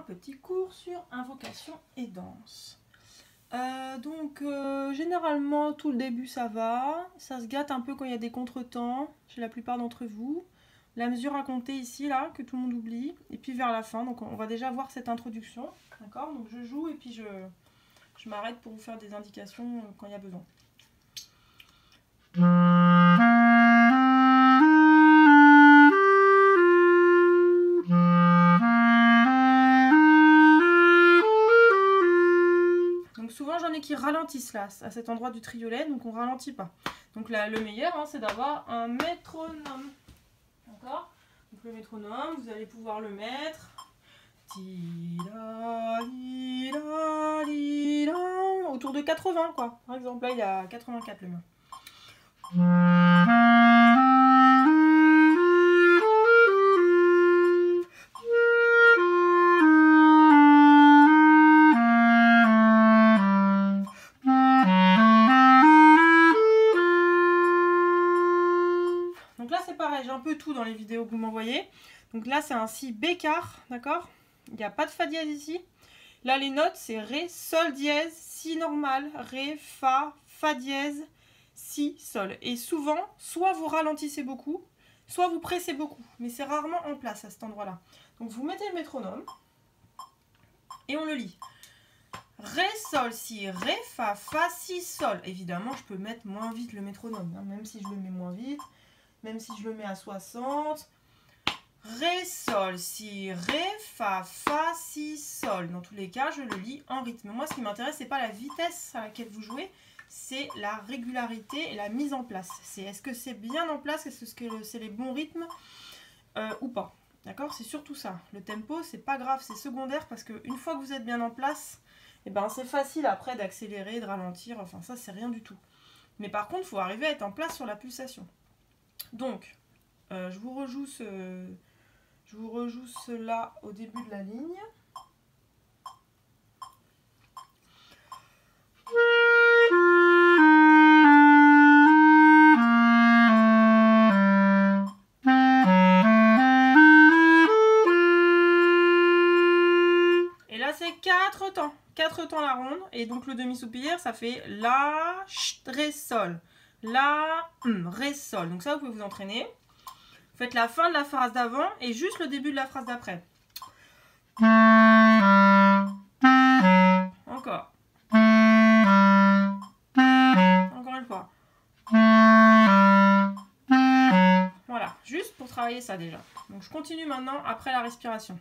petit cours sur invocation et danse. Généralement, tout le début, ça va. Ça se gâte un peu quand il y a des contretemps, chez la plupart d'entre vous. La mesure à compter ici, là, que tout le monde oublie. Et puis vers la fin, donc on va déjà voir cette introduction. D'accord? Donc je joue et puis je m'arrête pour vous faire des indications quand il y a besoin. Donc souvent j'en ai qui ralentissent là, à cet endroit du triolet, donc on ralentit pas. Donc là, le meilleur, hein, c'est d'avoir un métronome. D'accord? Donc le métronome, vous allez pouvoir le mettre autour de 80 quoi. Par exemple là il y a 84 le mien. Donc là c'est pareil, j'ai un peu tout dans les vidéos que vous m'envoyez. Donc là c'est un si bécard, d'accord? Il n'y a pas de fa dièse ici. Là les notes c'est ré, sol dièse, si normal, ré, fa, fa dièse, si, sol. Et souvent, soit vous ralentissez beaucoup, soit vous pressez beaucoup. Mais c'est rarement en place à cet endroit-là. Donc vous mettez le métronome et on le lit. Ré, sol, si, ré, fa, si, sol. Évidemment, je peux mettre moins vite le métronome, hein, même si je le mets moins vite, même si je le mets à 60. Ré, sol, si, ré, fa, si, sol. Dans tous les cas, je le lis en rythme. Moi, ce qui m'intéresse, c'est pas la vitesse à laquelle vous jouez, c'est la régularité et la mise en place. C'est est-ce que c'est bien en place, est-ce que c'est les bons rythmes ou pas. D'accord? C'est surtout ça. Le tempo, c'est pas grave, c'est secondaire parce qu'une fois que vous êtes bien en place, eh ben, c'est facile après d'accélérer, de ralentir. Enfin, ça, c'est rien du tout. Mais par contre, il faut arriver à être en place sur la pulsation. Donc, je vous rejoue cela au début de la ligne. Et là, c'est 4 temps. 4 temps la ronde. Et donc, le demi-soupir, ça fait la, ré, sol. La, ré, sol. Donc ça, vous pouvez vous entraîner. Faites la fin de la phrase d'avant et juste le début de la phrase d'après. Encore. Encore une fois. Voilà, juste pour travailler ça déjà. Donc je continue maintenant après la respiration.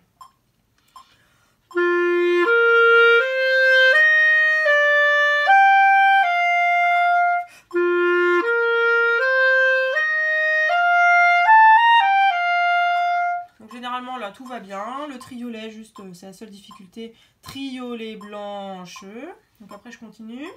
Généralement là tout va bien, le triolet juste c'est la seule difficulté, triolet blanche, donc après je continue.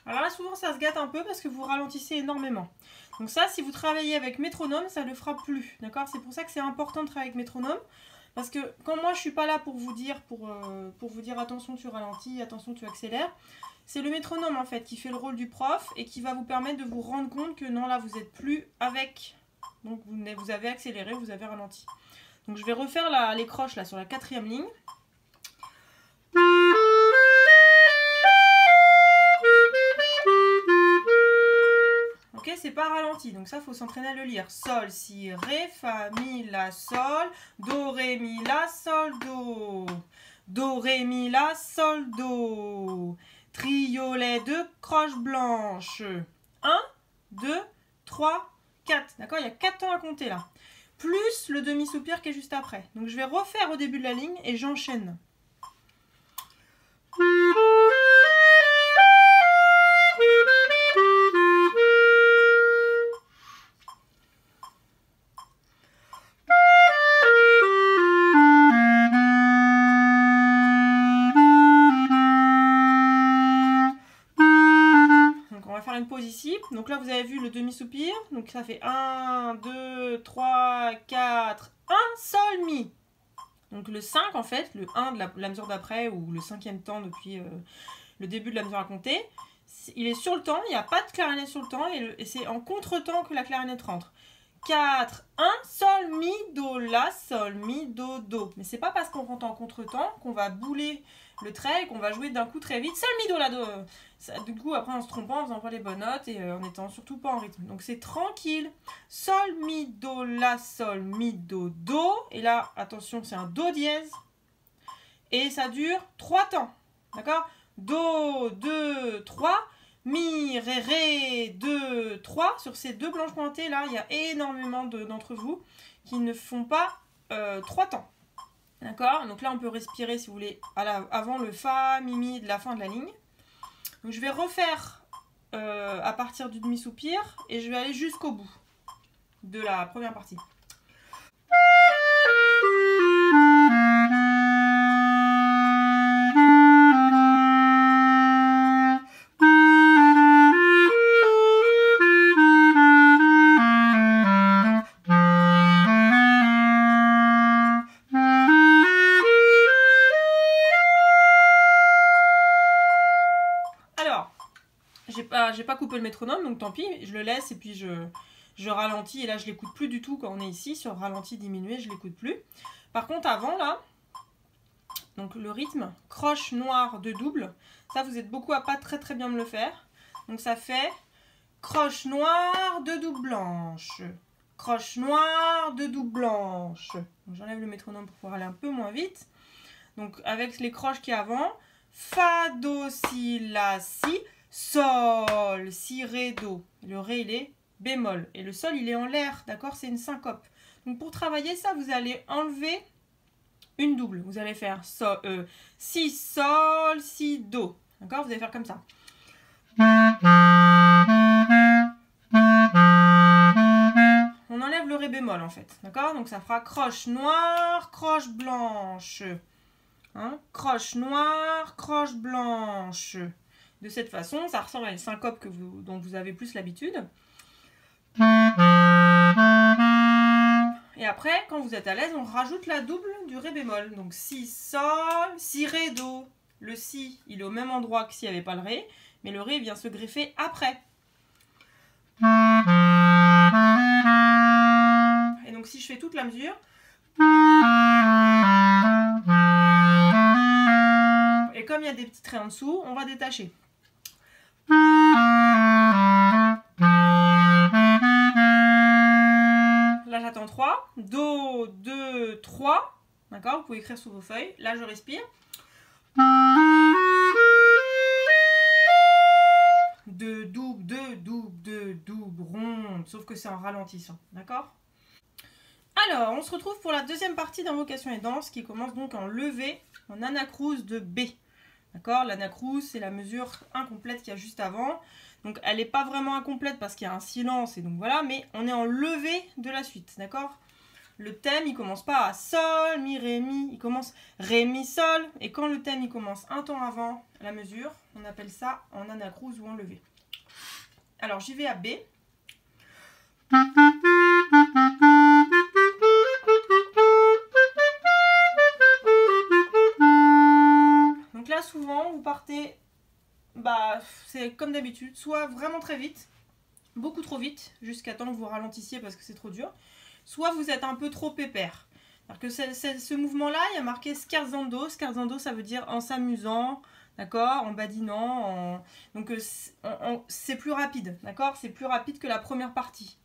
Alors là souvent ça se gâte un peu parce que vous ralentissez énormément. Donc ça si vous travaillez avec métronome ça ne le fera plus, d'accord? C'est pour ça que c'est important de travailler avec métronome. Parce que quand moi je suis pas là pour vous dire attention tu ralentis, attention tu accélères, c'est le métronome en fait qui fait le rôle du prof et qui va vous permettre de vous rendre compte que non là vous n'êtes plus avec, donc vous avez accéléré, vous avez ralenti. Donc je vais refaire les croches là sur la 4e ligne. Ok, c'est pas ralenti, donc ça faut s'entraîner à le lire. Sol, si, ré, fa, mi, la, sol, do, ré, mi, la, sol, do. Do, ré, mi, la, sol, do. Triolet de croche blanche. 1, 2, 3, 4. D'accord, il y a 4 temps à compter là. Plus le demi-soupir qui est juste après. Donc je vais refaire au début de la ligne et j'enchaîne. Une pause ici, donc là vous avez vu le demi-soupir, donc ça fait 1, 2, 3, 4, 1, sol, mi. Donc le 5 en fait, le 1 de la mesure d'après ou le 5e temps depuis le début de la mesure à compter, il est sur le temps, il n'y a pas de clarinette sur le temps et c'est en contre-temps que la clarinette rentre. 4, 1, sol, mi, do, la, sol, mi, do, do. Mais c'est pas parce qu'on rentre en contre-temps qu'on va bouler le trait et qu'on va jouer d'un coup très vite. Sol, mi, do, la, do. Ça, du coup, après, on se trompe pas, en faisant pas les bonnes notes et en étant surtout pas en rythme. Donc c'est tranquille. Sol, mi, do, la, sol, mi, do, do. Et là, attention, c'est un do dièse. Et ça dure 3 temps. D'accord? Do, 2, 3. Mi, ré, ré, 2, 3. Sur ces deux blanches pointées, là, il y a énormément d'entre vous qui ne font pas 3 temps. D'accord? Donc là, on peut respirer, si vous voulez, avant le fa, mi, mi de la fin de la ligne. Donc je vais refaire à partir du demi-soupir et je vais aller jusqu'au bout de la première partie. J'ai pas coupé le métronome, donc tant pis, je le laisse et puis je ralentis. Et là, je l'écoute plus du tout quand on est ici, sur ralenti diminué, je l'écoute plus. Par contre, avant, là, donc le rythme, croche noire de double, ça, vous êtes beaucoup à pas très bien me le faire. Donc ça fait croche noire de double blanche, croche noire de double blanche. J'enlève le métronome pour pouvoir aller un peu moins vite. Donc avec les croches qui est avant, fa, do, si, la, si, sol, si, ré, do. Le ré, il est bémol. Et le sol, il est en l'air, d'accord? C'est une syncope. Donc pour travailler ça, vous allez enlever une double. Vous allez faire si, sol, si, do. D'accord? Vous allez faire comme ça. On enlève le ré bémol, en fait. D'accord? Donc ça fera croche noire, croche blanche. Hein? Croche noire, croche blanche. De cette façon, ça ressemble à une syncope dont vous avez plus l'habitude. Et après, quand vous êtes à l'aise, on rajoute la double du ré bémol. Donc si, sol, si, ré, do. Le si, il est au même endroit que s'il n'y avait pas le ré, mais le ré vient se greffer après. Et donc si je fais toute la mesure, et comme il y a des petits traits en dessous, on va détacher. Là j'attends 3, do, 2, 3, d'accord, vous pouvez écrire sur vos feuilles, là je respire. Deux double, ronde, sauf que c'est en ralentissant, d'accord? Alors, on se retrouve pour la deuxième partie d'invocation et danse qui commence donc en levé, en anacrouse de B. D'accord? L'anacrouse, c'est la mesure incomplète qu'il y a juste avant. Donc, elle n'est pas vraiment incomplète parce qu'il y a un silence, et donc voilà, mais on est en levé de la suite, d'accord? Le thème, il commence pas à sol, mi, ré, mi, il commence ré, mi, sol. Et quand le thème, il commence un temps avant la mesure, on appelle ça en anacrouse ou en levé. Alors, j'y vais à B. Donc là, souvent, vous partez, c'est comme d'habitude, soit vraiment très vite, beaucoup trop vite, jusqu'à temps que vous ralentissiez parce que c'est trop dur, soit vous êtes un peu trop pépère. Alors que ce mouvement-là, il y a marqué scherzando. Scherzando, ça veut dire en s'amusant, d'accord, en badinant. Donc c'est plus rapide, d'accord? C'est plus rapide que la première partie.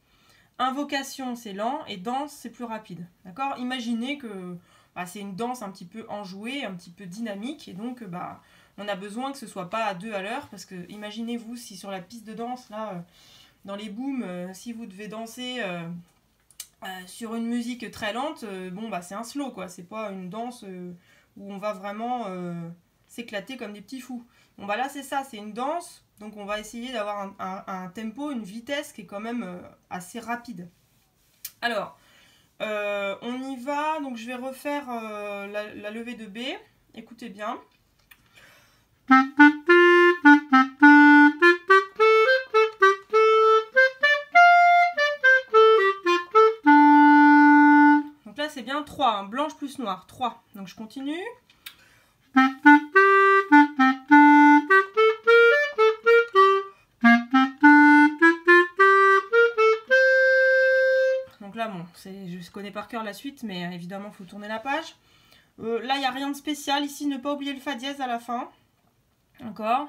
Invocation, c'est lent, et danse, c'est plus rapide, d'accord? Imaginez que c'est une danse un petit peu enjouée, un petit peu dynamique, et donc on a besoin que ce soit pas à 2 à l'heure, parce que imaginez-vous si sur la piste de danse, là, dans les booms, si vous devez danser sur une musique très lente, c'est un slow, quoi. C'est pas une danse où on va vraiment s'éclater comme des petits fous. Bon, là, c'est ça, c'est une danse, donc on va essayer d'avoir un tempo, une vitesse qui est quand même assez rapide. Alors, on y va, donc je vais refaire la levée de B. Écoutez bien. Donc là, c'est bien 3, hein, blanche plus plus noir. 3. Donc je continue. Donc là, bon, je connais par cœur la suite, mais évidemment, il faut tourner la page. Là, il n'y a rien de spécial. Ici, ne pas oublier le fa dièse à la fin. D'accord.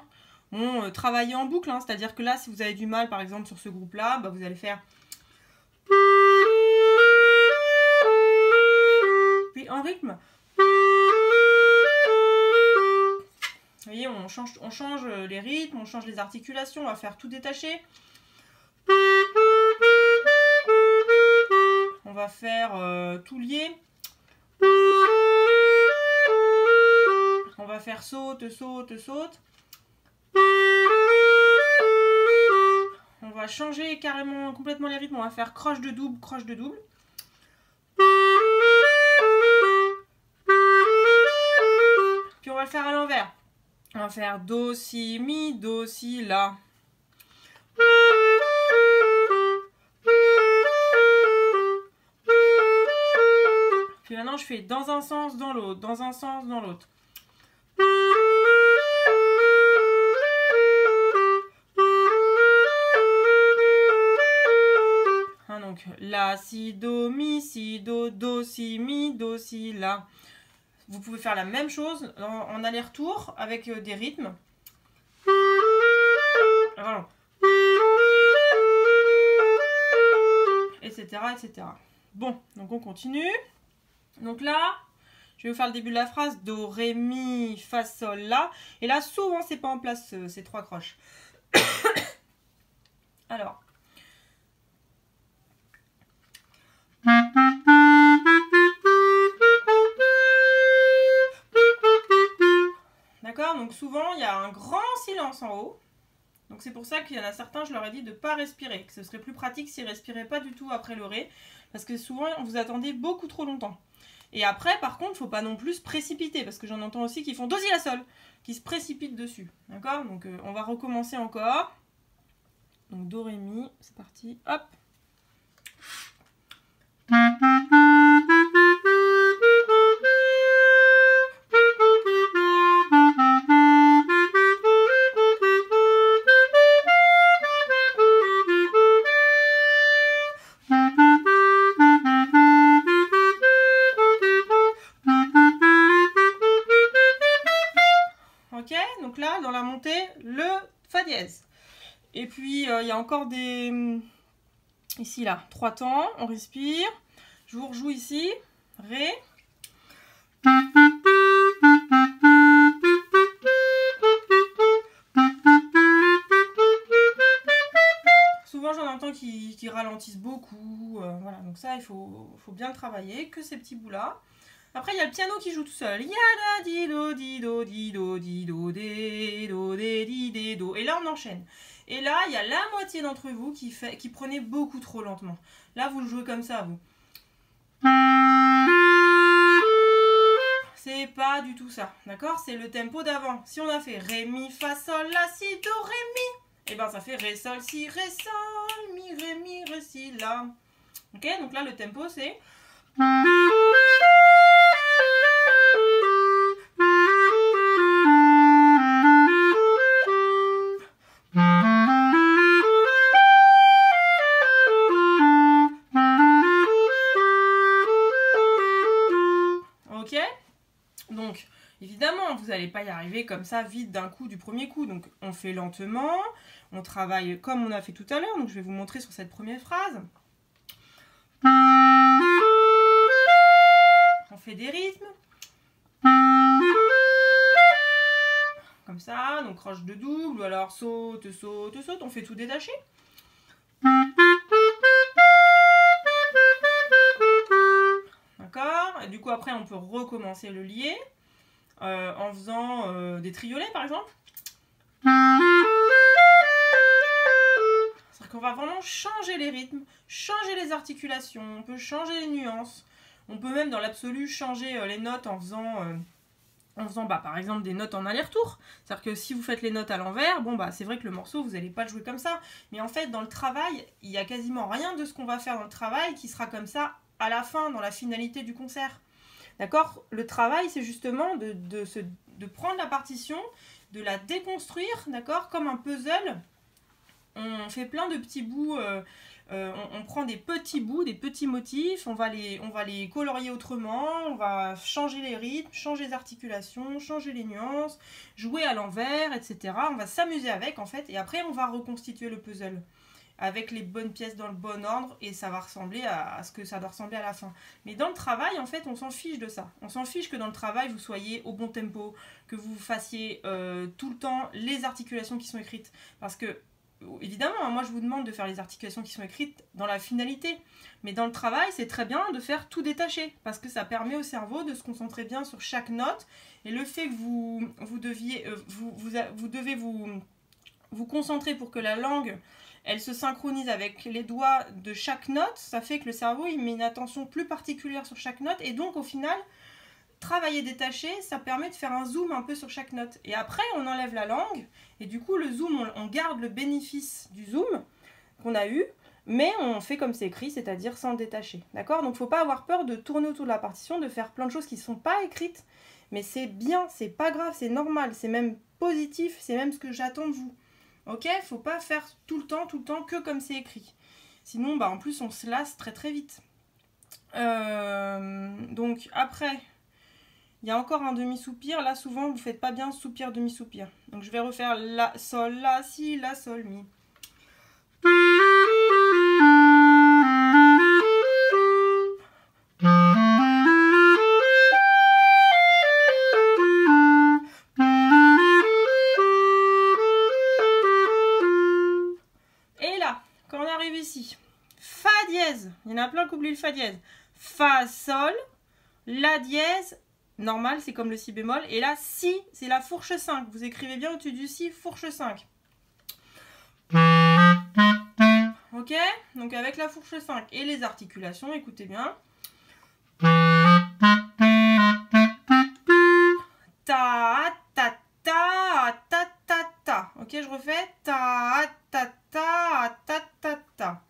Bon, travailler en boucle, hein, c'est-à-dire que là, si vous avez du mal, par exemple, sur ce groupe-là, bah, vous allez faire... Puis en rythme... Vous voyez, on change les rythmes, on change les articulations, on va faire tout détaché. On va faire tout lié. On va faire saute, saute, saute. On va changer carrément, complètement les rythmes. On va faire croche de double, croche de double. Puis on va le faire à l'envers. On va faire do, si, mi, do, si, la. Puis maintenant je fais dans un sens, dans l'autre, dans un sens, dans l'autre. Hein, donc la, si, do, mi, si, do, si, mi, do, si, la. Vous pouvez faire la même chose en aller-retour avec des rythmes. Voilà. Etc., etc. Bon, donc on continue. Donc là, je vais vous faire le début de la phrase. Do, ré, mi, fa, sol, la. Et là, souvent, c'est pas en place ces 3 croches. Alors. D'accord, donc souvent il y a un grand silence en haut. Donc c'est pour ça qu'il y en a certains, je leur ai dit de ne pas respirer. Que ce serait plus pratique s'ils ne respiraient pas du tout après le ré. Parce que souvent vous attendez beaucoup trop longtemps. Et après par contre, il ne faut pas non plus se précipiter. Parce que j'en entends aussi qui font do, si, la, sol. Qui se précipitent dessus. D'accord, donc on va recommencer encore. Donc do, ré, mi, c'est parti. Hop. Ok, donc là, dans la montée, le fa dièse. Et puis, il y a encore des... Ici, là, 3 temps, on respire. Je vous rejoue ici, ré. Souvent, j'en entends qui ralentissent beaucoup. Voilà, donc ça, il faut bien le travailler, que ces petits bouts-là. Après, il y a le piano qui joue tout seul. Yada, di, do, di, do, di, do, di, do, dé, do, dé, di, dé, do. Et là, on enchaîne. Et là, il y a la moitié d'entre vous qui prenait beaucoup trop lentement. Là, vous le jouez comme ça, vous. C'est pas du tout ça, d'accord? C'est le tempo d'avant. Si on a fait ré, mi, fa, sol, la, si, do, ré, mi, et ben ça fait ré, sol, si, ré, sol, mi, ré, si, la. Ok, donc là, le tempo, c'est... Ok, donc évidemment vous n'allez pas y arriver comme ça vite d'un coup du premier coup, donc on fait lentement, on travaille comme on a fait tout à l'heure, donc je vais vous montrer sur cette première phrase. On fait des rythmes comme ça, donc croche de double, ou alors saute, saute, saute, on fait tout détaché. D'accord, et du coup après on peut recommencer le lié en faisant des triolets par exemple. C'est-à-dire qu'on va vraiment changer les rythmes, changer les articulations, on peut changer les nuances, on peut même dans l'absolu changer les notes en faisant par exemple des notes en aller-retour. C'est-à-dire que si vous faites les notes à l'envers, bon c'est vrai que le morceau vous n'allez pas le jouer comme ça, mais en fait dans le travail, il n'y a quasiment rien de ce qu'on va faire dans le travail qui sera comme ça à la fin, dans la finalité du concert. D'accord? Le travail, c'est justement de prendre la partition, de la déconstruire, d'accord? Comme un puzzle. On fait plein de petits bouts, on prend des petits bouts, des petits motifs, on va les colorier autrement, on va changer les rythmes, changer les articulations, changer les nuances, jouer à l'envers, etc. On va s'amuser avec en fait, et après on va reconstituer le puzzle avec les bonnes pièces dans le bon ordre, et ça va ressembler à ce que ça doit ressembler à la fin. Mais dans le travail, en fait, on s'en fiche de ça. On s'en fiche que dans le travail, vous soyez au bon tempo, que vous fassiez tout le temps les articulations qui sont écrites. Parce que évidemment, moi je vous demande de faire les articulations qui sont écrites dans la finalité, mais dans le travail, c'est très bien de faire tout détaché, parce que ça permet au cerveau de se concentrer bien sur chaque note, et le fait que vous devez vous concentrer pour que la langue, elle se synchronise avec les doigts de chaque note, ça fait que le cerveau, il met une attention plus particulière sur chaque note, et donc au final, travailler détaché, ça permet de faire un zoom un peu sur chaque note. Et après, on enlève la langue, et du coup, le zoom, on garde le bénéfice du zoom qu'on a eu, mais on fait comme c'est écrit, c'est-à-dire sans détacher. D'accord? Donc, il ne faut pas avoir peur de tourner autour de la partition, de faire plein de choses qui ne sont pas écrites, mais c'est bien, c'est pas grave, c'est normal, c'est même positif, c'est même ce que j'attends de vous. Ok? Il ne faut pas faire tout le temps, que comme c'est écrit. Sinon, en plus, on se lasse très très vite. Donc, après... Il y a encore un demi-soupir. Là, souvent, vous ne faites pas bien soupir, demi-soupir. Donc, je vais refaire la, sol, la, si, la, sol, mi. Et là, quand on arrive ici, fa dièse. Il y en a plein qui oublient le fa dièse. Fa, sol, la dièse. Normal, c'est comme le si bémol. Et là, si, c'est la fourche 5. Vous écrivez bien au-dessus du si, fourche 5. Ok? Donc avec la fourche 5 et les articulations, écoutez bien. Ta, ta, ta, ta, ta, ta. Ok, je refais. Ta, ta, ta, ta, ta, ta.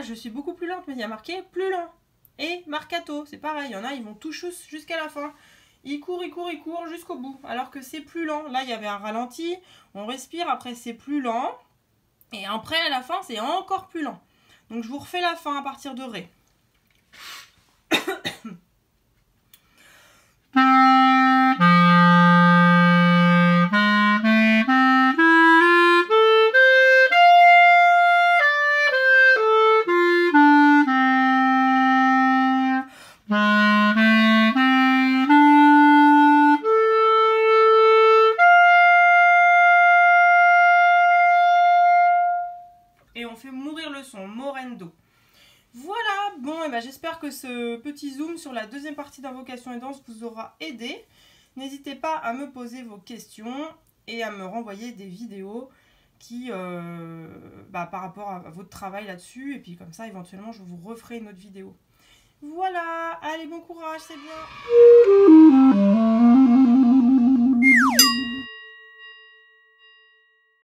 Je suis beaucoup plus lente, mais il y a marqué plus lent. Et marcato, c'est pareil, il y en a, ils vont tout jusqu'à la fin. Ils courent jusqu'au bout, alors que c'est plus lent. Là, il y avait un ralenti, on respire, après c'est plus lent. Et après, à la fin, c'est encore plus lent. Donc, je vous refais la fin à partir de Ré. Et on fait mourir le son, morendo. Voilà, bon, et j'espère que ce petit zoom sur la deuxième partie d'Invocation et Danse vous aura aidé. N'hésitez pas à me poser vos questions et à me renvoyer des vidéos qui, par rapport à votre travail là-dessus. Et puis comme ça, éventuellement, je vous referai une autre vidéo. Voilà, allez, bon courage, c'est bien.